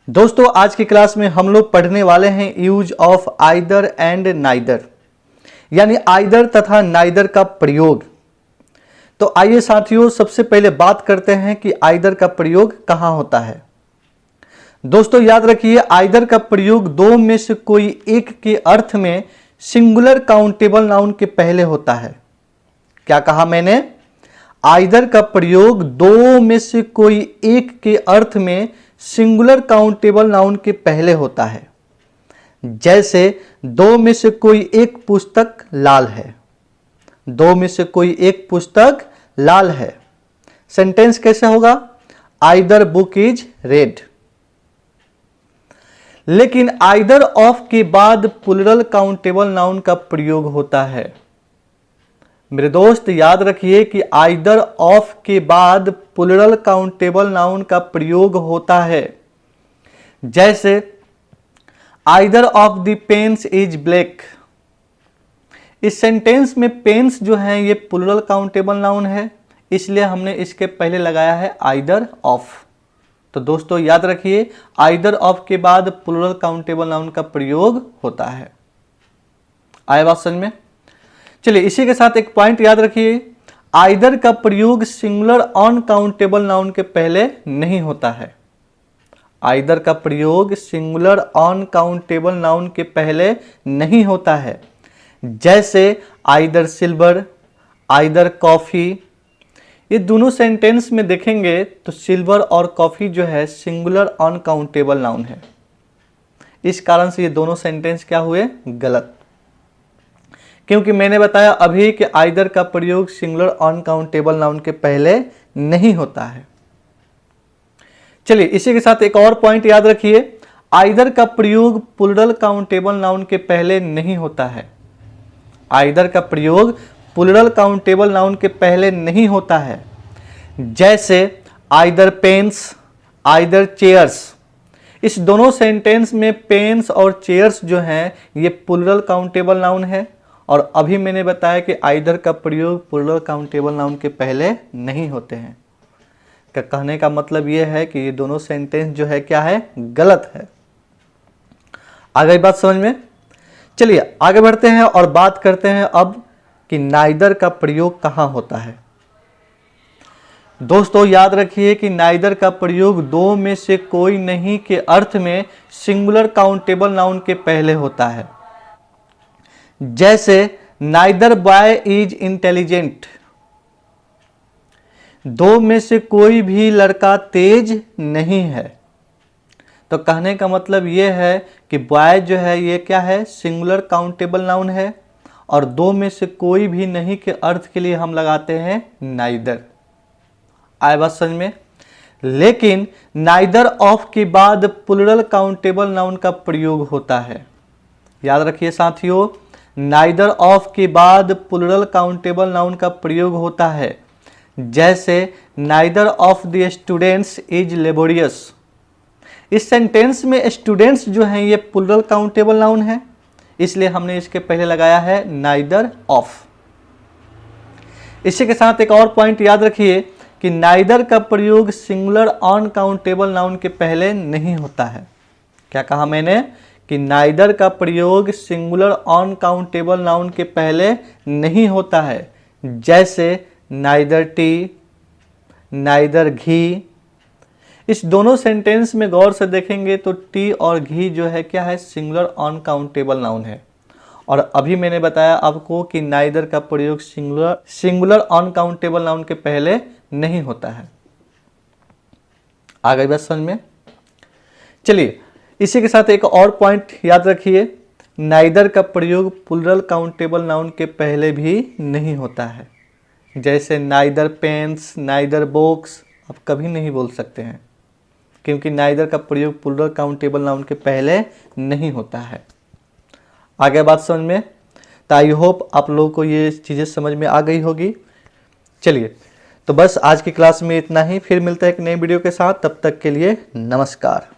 दोस्तों आज की क्लास में हम लोग पढ़ने वाले हैं use of either and neither, यानी आइदर तथा नाइदर का प्रयोग। तो आइए साथियों, सबसे पहले बात करते हैं कि आइदर का प्रयोग कहां होता है। दोस्तों याद रखिए, आइदर का प्रयोग दो में से कोई एक के अर्थ में सिंगुलर काउंटेबल नाउन के पहले होता है। क्या कहा मैंने? आइदर का प्रयोग दो में से कोई एक के अर्थ में सिंगुलर काउंटेबल नाउन के पहले होता है। जैसे दो में से कोई एक पुस्तक लाल है। दो में से कोई एक पुस्तक लाल है। सेंटेंस कैसे होगा? Either book is red. लेकिन आइदर ऑफ के बाद प्लूरल काउंटेबल नाउन का प्रयोग होता है। मेरे दोस्त याद रखिए कि आइदर ऑफ के बाद प्लूरल काउंटेबल नाउन का प्रयोग होता है। जैसे either of the pens is black. इस सेंटेंस में पेन्स जो है ये प्लूरल काउंटेबल नाउन है, इसलिए हमने इसके पहले लगाया है आइदर ऑफ। तो दोस्तों याद रखिए, आइदर ऑफ के बाद प्लूरल काउंटेबल नाउन का प्रयोग होता है। आए बात समझ में? चलिए इसी के साथ एक पॉइंट याद रखिए, आइदर का प्रयोग सिंगुलर अनकाउंटेबल नाउन के पहले नहीं होता है। आइदर का प्रयोग सिंगुलर अनकाउंटेबल नाउन के पहले नहीं होता है। जैसे आइदर सिल्वर, आइदर कॉफी। ये दोनों सेंटेंस में देखेंगे तो सिल्वर और कॉफी जो है सिंगुलर अनकाउंटेबल नाउन है। इस कारण से ये दोनों सेंटेंस क्या हुए? गलत। क्योंकि मैंने बताया अभी कि आइदर का प्रयोग सिंगुलर अनकाउंटेबल नाउन के पहले नहीं होता है। चलिए इसी के साथ एक और पॉइंट याद रखिए, आइदर का प्रयोग प्लूरल काउंटेबल नाउन के पहले नहीं होता है। आइदर का प्रयोग प्लूरल काउंटेबल नाउन के पहले नहीं होता है। जैसे आइदर पेन्स, आइदर चेयर्स। इस दोनों सेंटेंस में पेन्स और चेयर्स जो हैं ये प्लूरल काउंटेबल नाउन है, और अभी मैंने बताया कि आइदर का प्रयोग प्लूरल काउंटेबल नाउन के पहले नहीं होते हैं। कहने का मतलब यह है कि ये दोनों सेंटेंस जो है क्या है? गलत है। आ गई बात समझ में? चलिए आगे बढ़ते हैं और बात करते हैं अब कि नाइदर का प्रयोग कहां होता है। दोस्तों याद रखिए कि नाइदर का प्रयोग दो में से कोई नहीं के अर्थ में सिंगुलर काउंटेबल नाउन के पहले होता है। जैसे नाइदर बॉय इज इंटेलिजेंट। दो में से कोई भी लड़का तेज नहीं है। तो कहने का मतलब यह है कि बॉय जो है ये क्या है? सिंगुलर काउंटेबल नाउन है, और दो में से कोई भी नहीं के अर्थ के लिए हम लगाते हैं नाइदर। आए बात समझ में? लेकिन नाइदर ऑफ के बाद प्लूरल काउंटेबल नाउन का प्रयोग होता है। याद रखिए साथियों, नाइदर ऑफ के बाद प्लूरल काउंटेबल नाउन का प्रयोग होता है। जैसे neither of the students is laborious. इस सेंटेंस में स्टूडेंट्स जो हैं ये प्लूरल काउंटेबल नाउन है, इसलिए हमने इसके पहले लगाया है नाइदर ऑफ। इसी के साथ एक और पॉइंट याद रखिए कि नाइदर का प्रयोग सिंगुलर अनकाउंटेबल नाउन के पहले नहीं होता है। क्या कहा मैंने? कि नाइदर का प्रयोग सिंगुलर अनकाउंटेबल नाउन के पहले नहीं होता है। जैसे नाइदर टी, नाइदर घी। इस दोनों सेंटेंस में गौर से देखेंगे तो टी और घी जो है क्या है? सिंगुलर अनकाउंटेबल नाउन है। और अभी मैंने बताया आपको कि नाइदर का प्रयोग सिंगुलर अनकाउंटेबल नाउन के पहले नहीं होता है। आ गई बात समझ में? चलिए इसी के साथ एक और पॉइंट याद रखिए, नाइदर का प्रयोग प्लूरल काउंटेबल नाउन के पहले भी नहीं होता है। जैसे नाइदर पेन्स, नाइदर बुक्स आप कभी नहीं बोल सकते हैं, क्योंकि नाइदर का प्रयोग प्लूरल काउंटेबल नाउन के पहले नहीं होता है। आगे बात समझ में? तो आई होप आप लोगों को ये चीज़ें समझ में आ गई होगी। चलिए तो बस आज की क्लास में इतना ही, फिर मिलते हैं एक नई वीडियो के साथ। तब तक के लिए नमस्कार।